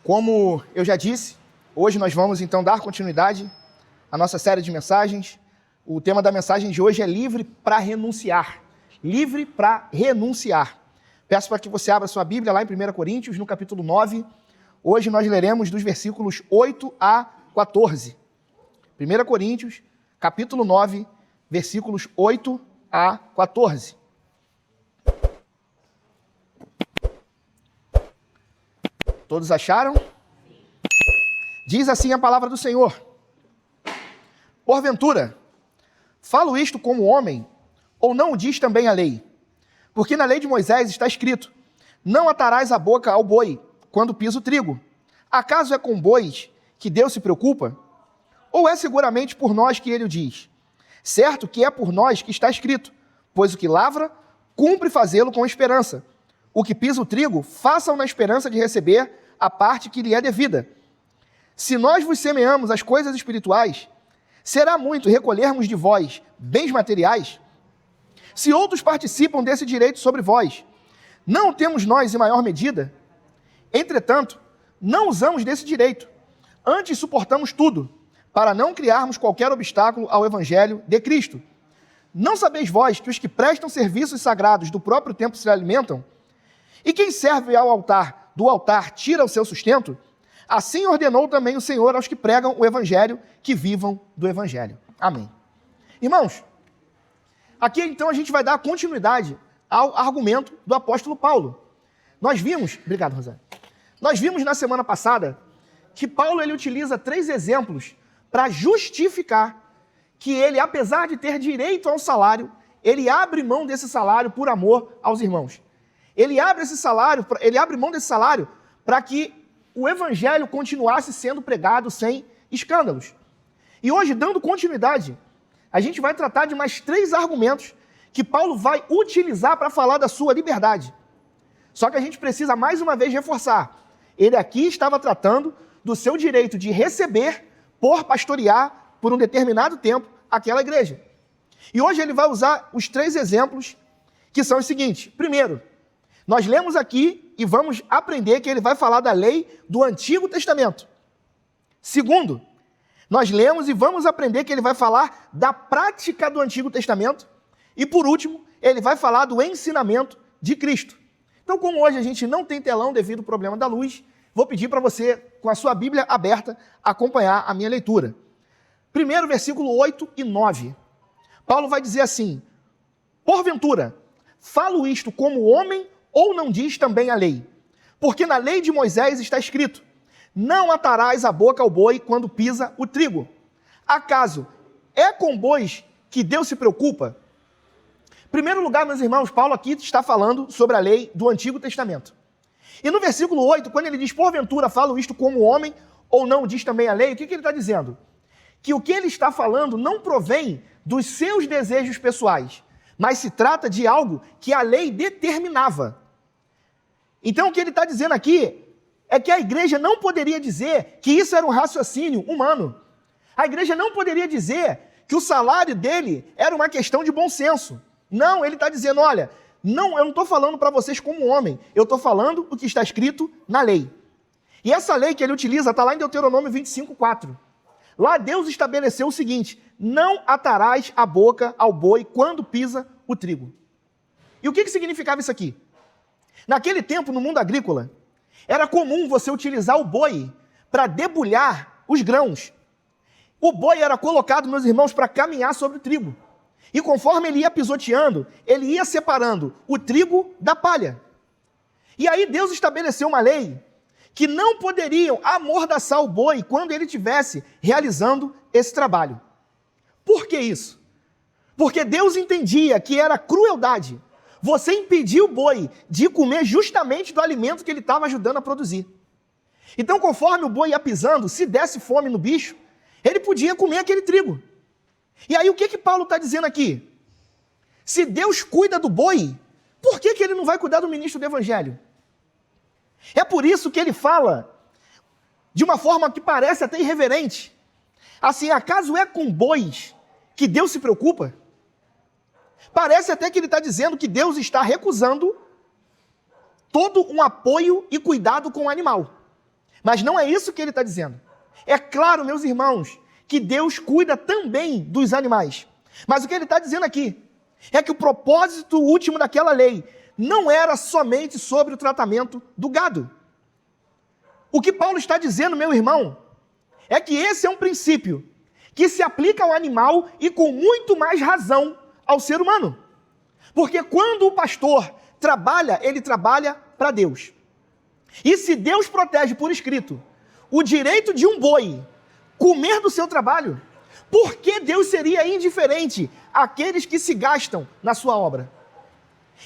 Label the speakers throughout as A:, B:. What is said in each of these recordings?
A: Como eu já disse, hoje nós vamos então dar continuidade à nossa série de mensagens. O tema da mensagem de hoje é livre para renunciar. Livre para renunciar. Peço para que você abra sua Bíblia lá em 1 Coríntios, no capítulo 9. Hoje nós leremos dos versículos 8 a 14. 1 Coríntios, capítulo 9, versículos 8 a 14. Todos acharam? Diz assim a palavra do Senhor: porventura, falo isto como homem, ou não o diz também a lei? Porque na lei de Moisés está escrito: não atarás a boca ao boi quando pisa o trigo. Acaso é com bois que Deus se preocupa? Ou é seguramente por nós que ele o diz? Certo que é por nós que está escrito: pois o que lavra, cumpre fazê-lo com esperança. O que pisa o trigo, faça-o na esperança de receber a parte que lhe é devida. Se nós vos semeamos as coisas espirituais, será muito recolhermos de vós bens materiais? Se outros participam desse direito sobre vós, não o temos nós em maior medida? Entretanto, não usamos desse direito, antes suportamos tudo, para não criarmos qualquer obstáculo ao Evangelho de Cristo. Não sabeis vós que os que prestam serviços sagrados do próprio templo se alimentam? E quem serve ao altar, do altar tira o seu sustento? Assim ordenou também o Senhor aos que pregam o Evangelho, que vivam do Evangelho. Amém. Irmãos, aqui então a gente vai dar continuidade ao argumento do apóstolo Paulo. Nós vimos, obrigado, Rosana, nós vimos na semana passada que Paulo ele utiliza 3 exemplos para justificar que ele, apesar de ter direito ao salário, ele abre mão desse salário por amor aos irmãos. Ele abre mão desse salário para que o evangelho continuasse sendo pregado sem escândalos. E hoje, dando continuidade, a gente vai tratar de mais 3 argumentos que Paulo vai utilizar para falar da sua liberdade. Só que a gente precisa mais uma vez reforçar. Ele aqui estava tratando do seu direito de receber por pastorear por um determinado tempo aquela igreja. E hoje ele vai usar os 3 exemplos que são os seguintes. Primeiro, nós lemos aqui e vamos aprender que ele vai falar da lei do Antigo Testamento. Segundo, nós lemos e vamos aprender que ele vai falar da prática do Antigo Testamento. E por último, ele vai falar do ensinamento de Cristo. Então, como hoje a gente não tem telão devido ao problema da luz, vou pedir para você, com a sua Bíblia aberta, acompanhar a minha leitura. Primeiro, versículo 8 e 9. Paulo vai dizer assim: porventura, falo isto como homem, ou não diz também a lei? Porque na lei de Moisés está escrito: não atarás a boca ao boi quando pisa o trigo. Acaso é com bois que Deus se preocupa? Em primeiro lugar, meus irmãos, Paulo aqui está falando sobre a lei do Antigo Testamento. E no versículo 8, quando ele diz, porventura, falo isto como homem, ou não diz também a lei, o que ele está dizendo? Que o que ele está falando não provém dos seus desejos pessoais, mas se trata de algo que a lei determinava. Então, o que ele está dizendo aqui é que a igreja não poderia dizer que isso era um raciocínio humano. A igreja não poderia dizer que o salário dele era uma questão de bom senso. Não, ele está dizendo, olha, não, eu não estou falando para vocês como homem, eu estou falando o que está escrito na lei. E essa lei que ele utiliza está lá em Deuteronômio 25:4. Lá Deus estabeleceu o seguinte: não atarás a boca ao boi quando pisa o trigo. E o que significava isso aqui? Naquele tempo, no mundo agrícola, era comum você utilizar o boi para debulhar os grãos. O boi era colocado, meus irmãos, para caminhar sobre o trigo. E conforme ele ia pisoteando, ele ia separando o trigo da palha. E aí Deus estabeleceu uma lei que não poderiam amordaçar o boi quando ele estivesse realizando esse trabalho. Por que isso? Porque Deus entendia que era crueldade você impedir o boi de comer justamente do alimento que ele estava ajudando a produzir. Então, conforme o boi ia pisando, se desse fome no bicho, ele podia comer aquele trigo. E aí, o que Paulo está dizendo aqui? Se Deus cuida do boi, por que ele não vai cuidar do ministro do Evangelho? É por isso que ele fala de uma forma que parece até irreverente. Assim, acaso é com bois que Deus se preocupa? Parece até que ele está dizendo que Deus está recusando todo um apoio e cuidado com o animal. Mas não é isso que ele está dizendo. É claro, meus irmãos, que Deus cuida também dos animais. Mas o que ele está dizendo aqui é que o propósito último daquela lei não era somente sobre o tratamento do gado. O que Paulo está dizendo, meu irmão, é que esse é um princípio que se aplica ao animal e com muito mais razão ao ser humano. Porque quando o pastor trabalha, ele trabalha para Deus. E se Deus protege por escrito o direito de um boi comer do seu trabalho, por que Deus seria indiferente àqueles que se gastam na sua obra?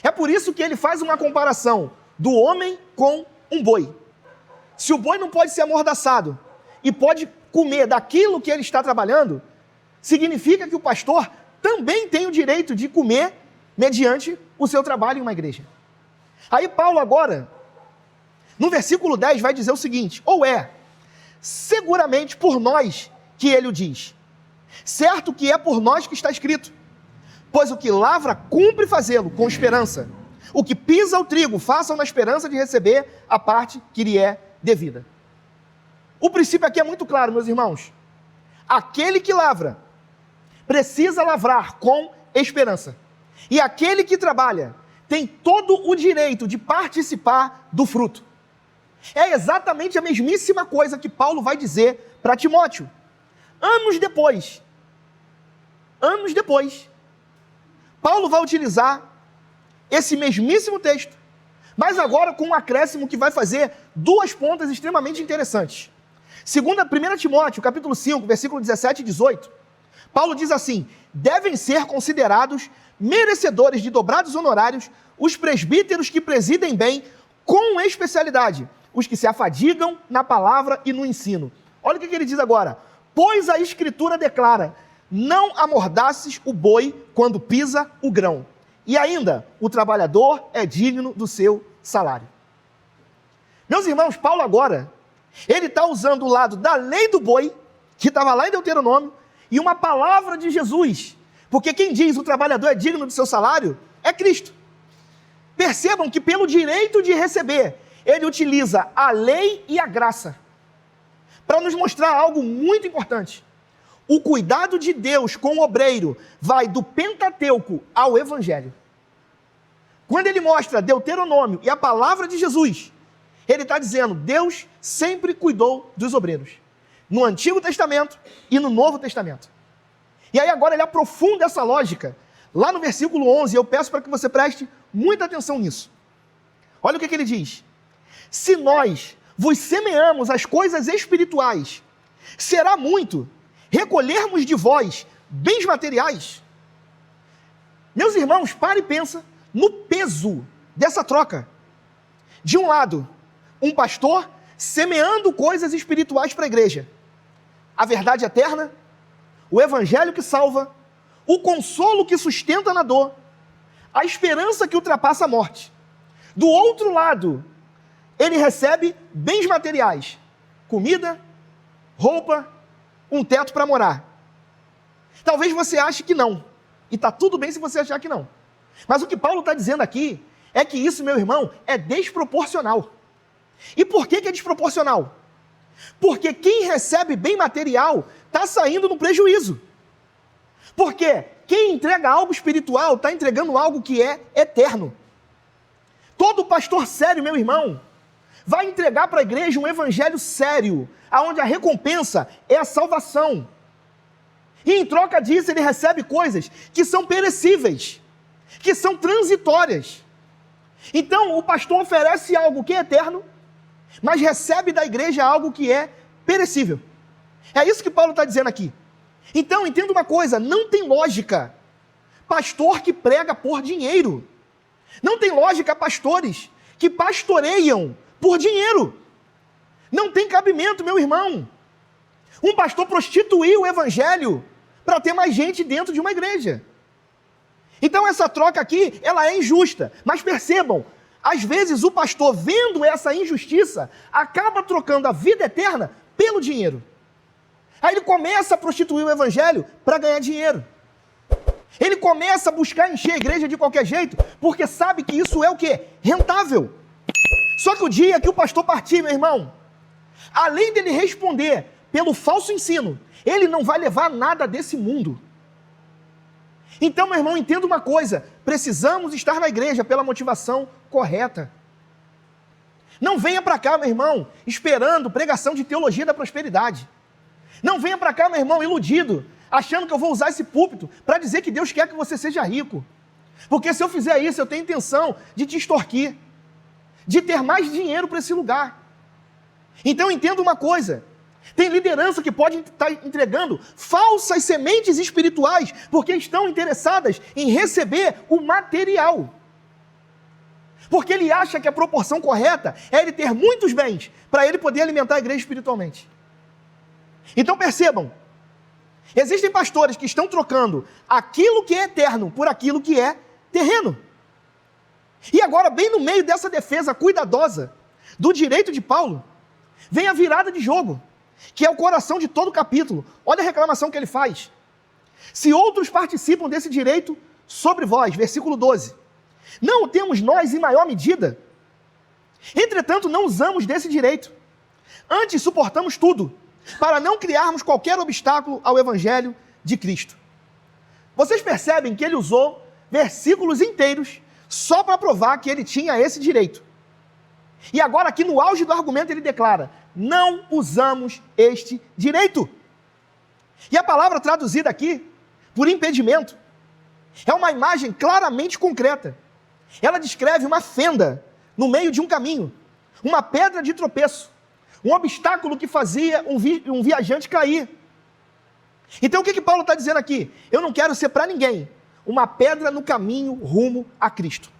A: É por isso que ele faz uma comparação do homem com um boi. Se o boi não pode ser amordaçado e pode comer daquilo que ele está trabalhando, significa que o pastor também tem o direito de comer mediante o seu trabalho em uma igreja. Aí Paulo agora, no versículo 10, vai dizer o seguinte: ou é seguramente por nós que ele o diz, certo que é por nós que está escrito, pois o que lavra cumpre fazê-lo com esperança, o que pisa o trigo faça na esperança de receber a parte que lhe é devida. O princípio aqui é muito claro, meus irmãos. Aquele que lavra precisa lavrar com esperança, e aquele que trabalha tem todo o direito de participar do fruto. É exatamente a mesmíssima coisa que Paulo vai dizer para Timóteo. Anos depois, Paulo vai utilizar esse mesmíssimo texto, mas agora com um acréscimo que vai fazer duas pontas extremamente interessantes. 1 Timóteo, capítulo 5, versículo 17 e 18, Paulo diz assim: devem ser considerados merecedores de dobrados honorários os presbíteros que presidem bem com especialidade, os que se afadigam na palavra e no ensino. Olha o que ele diz agora: pois a Escritura declara, não amordaces o boi quando pisa o grão, e ainda o trabalhador é digno do seu salário. Meus irmãos, Paulo agora, ele está usando o lado da lei do boi, que estava lá em Deuteronômio, e uma palavra de Jesus, porque quem diz o trabalhador é digno do seu salário é Cristo. Percebam que pelo direito de receber, ele utiliza a lei e a graça, para nos mostrar algo muito importante. O cuidado de Deus com o obreiro vai do Pentateuco ao Evangelho. Quando ele mostra Deuteronômio e a palavra de Jesus, ele está dizendo, Deus sempre cuidou dos obreiros, no Antigo Testamento e no Novo Testamento. E aí agora ele aprofunda essa lógica, lá no versículo 11, eu peço para que você preste muita atenção nisso. Olha o que ele diz: se nós vos semeamos as coisas espirituais, será muito recolhermos de vós bens materiais. Meus irmãos, para e pensa no peso dessa troca. De um lado, um pastor semeando coisas espirituais para a igreja, a verdade eterna, o evangelho que salva, o consolo que sustenta na dor, a esperança que ultrapassa a morte. Do outro lado, ele recebe bens materiais, comida, roupa, um teto para morar. Talvez você ache que não, e está tudo bem se você achar que não. Mas o que Paulo está dizendo aqui é que isso, meu irmão, é desproporcional. E por que é desproporcional? Porque quem recebe bem material está saindo no prejuízo. Porque quem entrega algo espiritual está entregando algo que é eterno. Todo pastor sério, meu irmão, vai entregar para a igreja um evangelho sério, onde a recompensa é a salvação. E em troca disso ele recebe coisas que são perecíveis, que são transitórias. Então o pastor oferece algo que é eterno, mas recebe da igreja algo que é perecível. É isso que Paulo está dizendo aqui. Então entenda uma coisa, não tem lógica pastor que prega por dinheiro. Não tem lógica pastores que pastoreiam por dinheiro. Não tem cabimento, meu irmão. Um pastor prostituiu o evangelho para ter mais gente dentro de uma igreja. Então essa troca aqui, ela é injusta. Mas percebam, às vezes o pastor, vendo essa injustiça, acaba trocando a vida eterna pelo dinheiro. Aí ele começa a prostituir o evangelho para ganhar dinheiro. Ele começa a buscar encher a igreja de qualquer jeito, porque sabe que isso é o quê? Rentável. Só que o dia que o pastor partir, meu irmão, Além dele responder pelo falso ensino, ele não vai levar nada desse mundo. Então, meu irmão, entenda uma coisa, precisamos estar na igreja pela motivação correta. Não venha para cá, meu irmão, esperando pregação de teologia da prosperidade. Não venha para cá, meu irmão, iludido, achando que eu vou usar esse púlpito para dizer que Deus quer que você seja rico. Porque se eu fizer isso, eu tenho intenção de te extorquir, de ter mais dinheiro para esse lugar. Então entenda uma coisa, tem liderança que pode estar entregando falsas sementes espirituais, porque estão interessadas em receber o material. Porque ele acha que a proporção correta é ele ter muitos bens, para ele poder alimentar a igreja espiritualmente. Então percebam, existem pastores que estão trocando aquilo que é eterno por aquilo que é terreno. E agora, bem no meio dessa defesa cuidadosa do direito de Paulo, vem a virada de jogo, que é o coração de todo o capítulo. Olha a reclamação que ele faz. Se outros participam desse direito sobre vós, versículo 12, não o temos nós em maior medida? Entretanto, não usamos desse direito. Antes suportamos tudo, para não criarmos qualquer obstáculo ao evangelho de Cristo. Vocês percebem que ele usou versículos inteiros só para provar que ele tinha esse direito. E agora aqui no auge do argumento ele declara, não usamos este direito. E a palavra traduzida aqui, por impedimento, é uma imagem claramente concreta. Ela descreve uma fenda no meio de um caminho, uma pedra de tropeço, um obstáculo que fazia um viajante cair. Então o que Paulo está dizendo aqui? Eu não quero ser para ninguém uma pedra no caminho rumo a Cristo.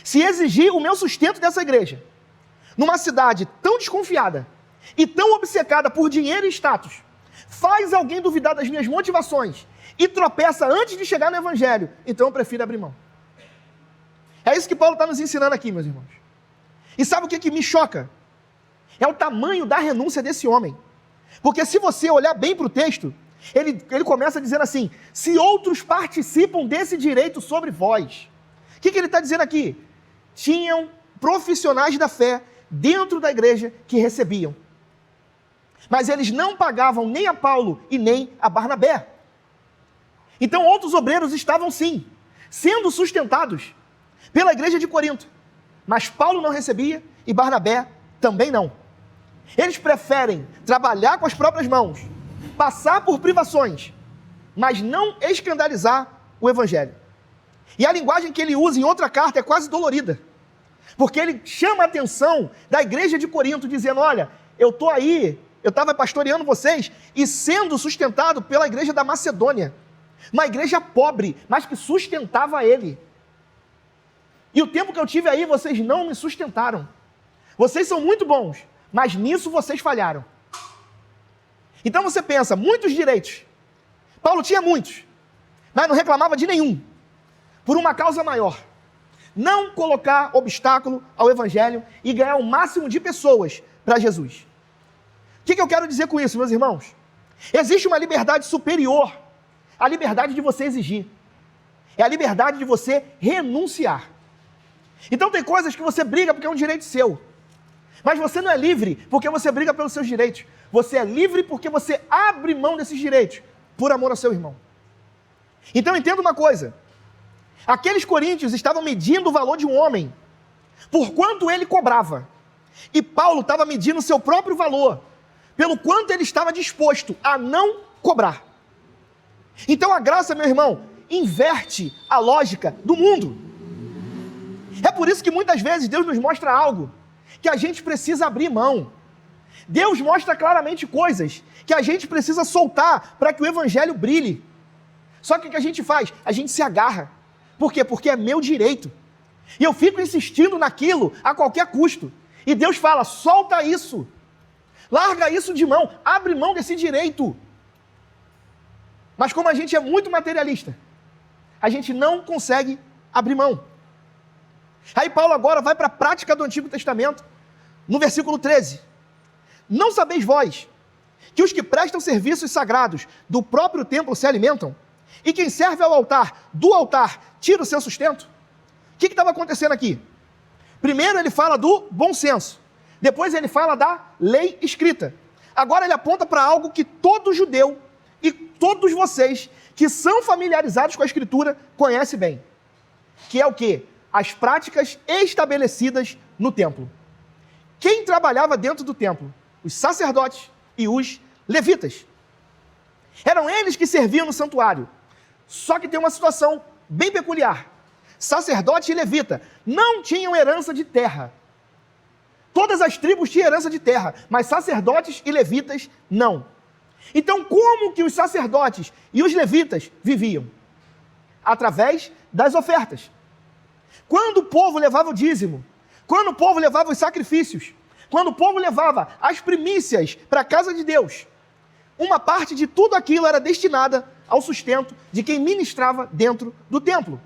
A: Se exigir o meu sustento dessa igreja, numa cidade tão desconfiada e tão obcecada por dinheiro e status, faz alguém duvidar das minhas motivações e tropeça antes de chegar no evangelho, então eu prefiro abrir mão. É isso que Paulo está nos ensinando aqui, meus irmãos. E sabe o que me choca? É o tamanho da renúncia desse homem. Porque se você olhar bem para o texto, ele começa dizendo assim, se outros participam desse direito sobre vós. O que ele está dizendo aqui? Tinham profissionais da fé dentro da igreja que recebiam. Mas eles não pagavam nem a Paulo e nem a Barnabé. Então outros obreiros estavam sim, sendo sustentados pela igreja de Corinto. Mas Paulo não recebia e Barnabé também não. Eles preferem trabalhar com as próprias mãos, passar por privações, mas não escandalizar o evangelho. E a linguagem que ele usa em outra carta é quase dolorida, porque ele chama a atenção da igreja de Corinto, dizendo, olha, eu estou aí, eu estava pastoreando vocês e sendo sustentado pela igreja da Macedônia, uma igreja pobre, mas que sustentava ele. E o tempo que eu tive aí, vocês não me sustentaram. Vocês são muito bons, mas nisso vocês falharam. Então você pensa, muitos direitos. Paulo tinha muitos, mas não reclamava de nenhum. Por uma causa maior. Não colocar obstáculo ao evangelho e ganhar o máximo de pessoas para Jesus. O que eu quero dizer com isso, meus irmãos? Existe uma liberdade superior à liberdade de você exigir. É a liberdade de você renunciar. Então tem coisas que você briga porque é um direito seu. Mas você não é livre porque você briga pelos seus direitos. Você é livre porque você abre mão desses direitos por amor ao seu irmão. Então entenda uma coisa. Aqueles coríntios estavam medindo o valor de um homem por quanto ele cobrava. E Paulo estava medindo o seu próprio valor pelo quanto ele estava disposto a não cobrar. Então a graça, meu irmão, inverte a lógica do mundo. É por isso que muitas vezes Deus nos mostra algo que a gente precisa abrir mão. Deus mostra claramente coisas que a gente precisa soltar para que o evangelho brilhe. Só que o que a gente faz? A gente se agarra. Por quê? Porque é meu direito. E eu fico insistindo naquilo a qualquer custo. E Deus fala, solta isso. Larga isso de mão. Abre mão desse direito. Mas como a gente é muito materialista, a gente não consegue abrir mão. Aí Paulo agora vai para a prática do Antigo Testamento, no versículo 13. Não sabeis vós que os que prestam serviços sagrados do próprio templo se alimentam? E quem serve ao altar, do altar, tira o seu sustento? O que estava acontecendo aqui? Primeiro ele fala do bom senso. Depois ele fala da lei escrita. Agora ele aponta para algo que todo judeu e todos vocês que são familiarizados com a Escritura conhecem bem. Que é o quê? As práticas estabelecidas no templo. Quem trabalhava dentro do templo? Os sacerdotes e os levitas. Eram eles que serviam no santuário. Só que tem uma situação bem peculiar. Sacerdote e levita não tinham herança de terra. Todas as tribos tinham herança de terra, mas sacerdotes e levitas não. Então, como que os sacerdotes e os levitas viviam? Através das ofertas. Quando o povo levava o dízimo, quando o povo levava os sacrifícios, quando o povo levava as primícias para a casa de Deus, uma parte de tudo aquilo era destinada ao sustento de quem ministrava dentro do templo.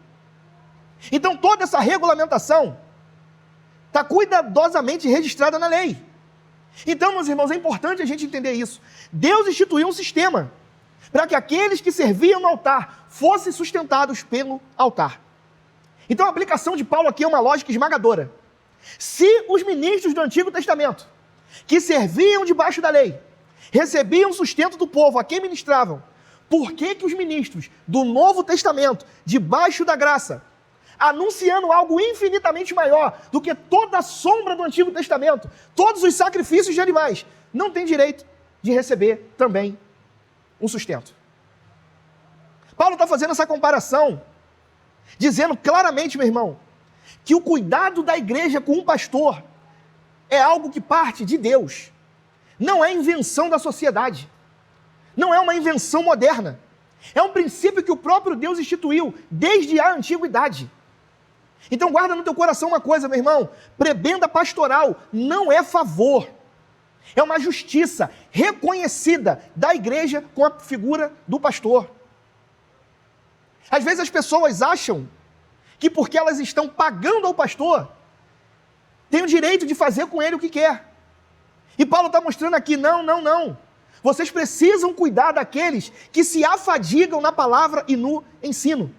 A: Então, toda essa regulamentação está cuidadosamente registrada na lei. Então, meus irmãos, é importante a gente entender isso. Deus instituiu um sistema para que aqueles que serviam no altar fossem sustentados pelo altar. Então, a aplicação de Paulo aqui é uma lógica esmagadora. Se os ministros do Antigo Testamento, que serviam debaixo da lei, recebiam sustento do povo a quem ministravam, por que os ministros do Novo Testamento, debaixo da graça, anunciando algo infinitamente maior do que toda a sombra do Antigo Testamento, todos os sacrifícios de animais, não têm direito de receber também um sustento? Paulo está fazendo essa comparação, dizendo claramente, meu irmão, que o cuidado da igreja com um pastor é algo que parte de Deus, não é invenção da sociedade, não é uma invenção moderna, é um princípio que o próprio Deus instituiu desde a antiguidade. Então guarda no teu coração uma coisa, meu irmão, prebenda pastoral não é favor, é uma justiça reconhecida da igreja com a figura do pastor. Às vezes as pessoas acham que porque elas estão pagando ao pastor, tem o direito de fazer com ele o que quer. E Paulo está mostrando aqui, não. Vocês precisam cuidar daqueles que se afadigam na palavra e no ensino.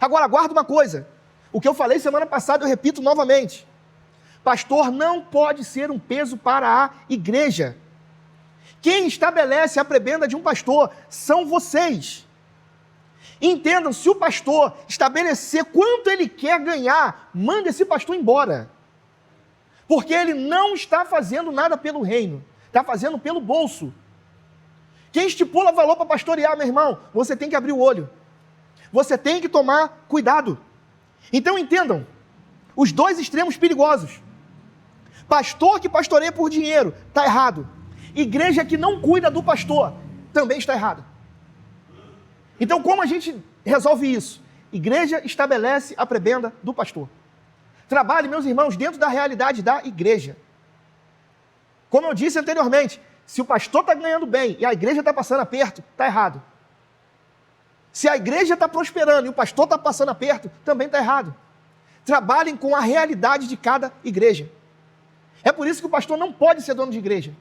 A: Agora, guarda uma coisa. O que eu falei semana passada, eu repito novamente. Pastor não pode ser um peso para a igreja. Quem estabelece a prebenda de um pastor são vocês. Entendam, se o pastor estabelecer quanto ele quer ganhar, manda esse pastor embora. Porque ele não está fazendo nada pelo reino, está fazendo pelo bolso. Quem estipula valor para pastorear, meu irmão, você tem que abrir o olho. Você tem que tomar cuidado. Então entendam, os dois extremos perigosos. Pastor que pastoreia por dinheiro, está errado. Igreja que não cuida do pastor, também está errado. Então como a gente resolve isso? Igreja estabelece a prebenda do pastor. Trabalhe, meus irmãos, dentro da realidade da igreja. Como eu disse anteriormente, se o pastor está ganhando bem e a igreja está passando aperto, está errado. Se a igreja está prosperando e o pastor está passando aperto, também está errado. Trabalhem com a realidade de cada igreja. É por isso que o pastor não pode ser dono de igreja,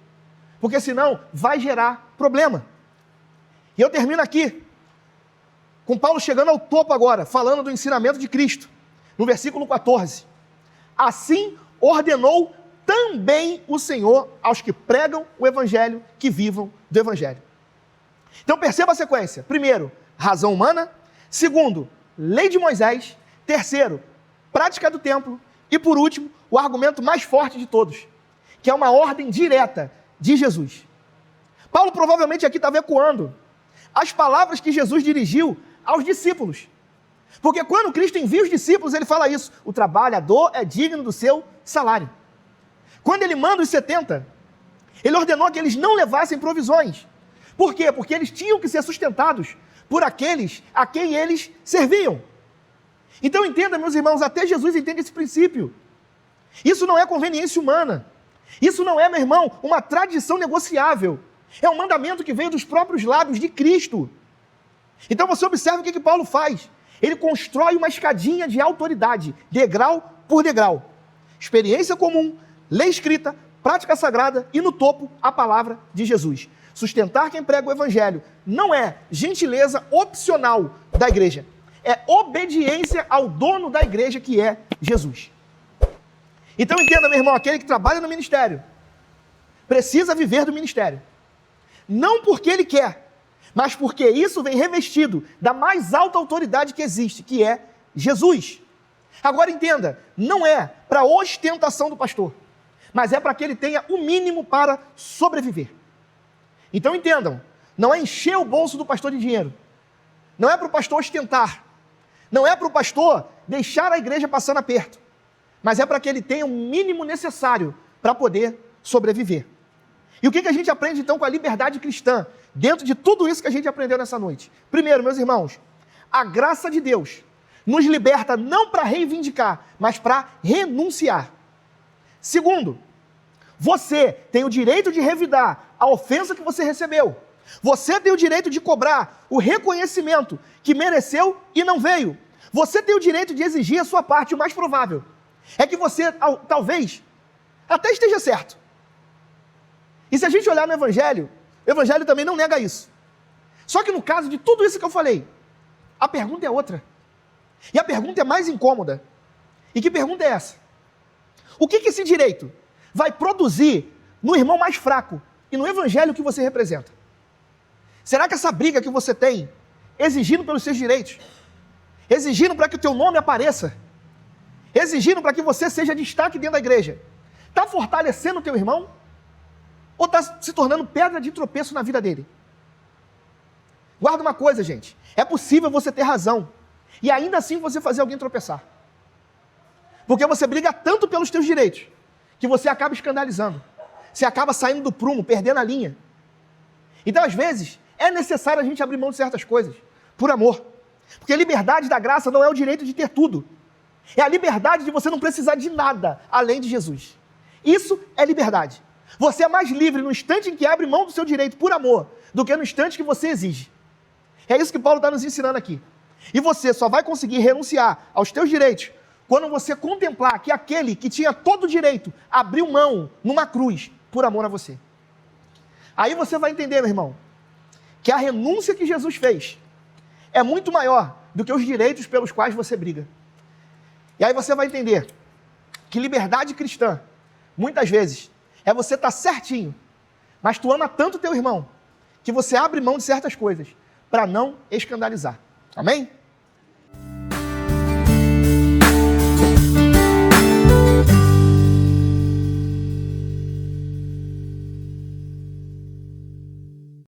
A: porque senão vai gerar problema. E eu termino aqui, com Paulo chegando ao topo agora, falando do ensinamento de Cristo, no versículo 14. Assim ordenou também o Senhor aos que pregam o Evangelho, que vivam do Evangelho. Então perceba a sequência. Primeiro, razão humana. Segundo, lei de Moisés. Terceiro, prática do templo. E por último, o argumento mais forte de todos, que é uma ordem direta de Jesus. Paulo provavelmente aqui estava ecoando as palavras que Jesus dirigiu aos discípulos. Porque quando Cristo envia os discípulos, ele fala isso: o trabalhador é digno do seu salário. Quando ele manda os 70, ele ordenou que eles não levassem provisões. Por quê? Porque eles tinham que ser sustentados por aqueles a quem eles serviam. Então entenda, meus irmãos, até Jesus entende esse princípio. Isso não é conveniência humana. Isso não é, meu irmão, uma tradição negociável. É um mandamento que veio dos próprios lábios de Cristo. Então você observa o que Paulo faz. Ele constrói uma escadinha de autoridade, degrau por degrau. Experiência comum, lei escrita, prática sagrada e no topo a palavra de Jesus. Sustentar quem prega o Evangelho não é gentileza opcional da igreja. É obediência ao dono da igreja, que é Jesus. Então entenda, meu irmão, aquele que trabalha no ministério precisa viver do ministério. Não porque ele quer, mas porque isso vem revestido da mais alta autoridade que existe, que é Jesus. Agora entenda, não é para ostentação do pastor, mas é para que ele tenha o mínimo para sobreviver. Então entendam, não é encher o bolso do pastor de dinheiro, não é para o pastor ostentar, não é para o pastor deixar a igreja passando aperto, mas é para que ele tenha o mínimo necessário para poder sobreviver. E o que a gente aprende então com a liberdade cristã, dentro de tudo isso que a gente aprendeu nessa noite? Primeiro, meus irmãos, a graça de Deus nos liberta não para reivindicar, mas para renunciar. Segundo, você tem o direito de revidar a ofensa que você recebeu. Você tem o direito de cobrar o reconhecimento que mereceu e não veio. Você tem o direito de exigir a sua parte. O mais provável é que você, talvez, até esteja certo. E se a gente olhar no Evangelho, o Evangelho também não nega isso. Só que no caso de tudo isso que eu falei, a pergunta é outra. E a pergunta é mais incômoda. E que pergunta é essa? O que esse direito vai produzir no irmão mais fraco e no Evangelho que você representa? Será que essa briga que você tem, exigindo pelos seus direitos, exigindo para que o teu nome apareça, exigindo para que você seja destaque dentro da igreja, está fortalecendo o teu irmão? Ou está se tornando pedra de tropeço na vida dele? Guarda uma coisa, gente. É possível você ter razão e ainda assim você fazer alguém tropeçar. Porque você briga tanto pelos teus direitos que você acaba escandalizando. Você acaba saindo do prumo, perdendo a linha. Então, às vezes, é necessário a gente abrir mão de certas coisas, por amor. Porque a liberdade da graça não é o direito de ter tudo. É a liberdade de você não precisar de nada além de Jesus. Isso é liberdade. Você é mais livre no instante em que abre mão do seu direito por amor, do que no instante que você exige. É isso que Paulo está nos ensinando aqui. E você só vai conseguir renunciar aos teus direitos quando você contemplar que aquele que tinha todo o direito abriu mão numa cruz por amor a você. Aí você vai entender, meu irmão, que a renúncia que Jesus fez é muito maior do que os direitos pelos quais você briga. E aí você vai entender que liberdade cristã, muitas vezes, é você estar certinho, mas tu ama tanto teu irmão, que você abre mão de certas coisas, para não escandalizar. Amém?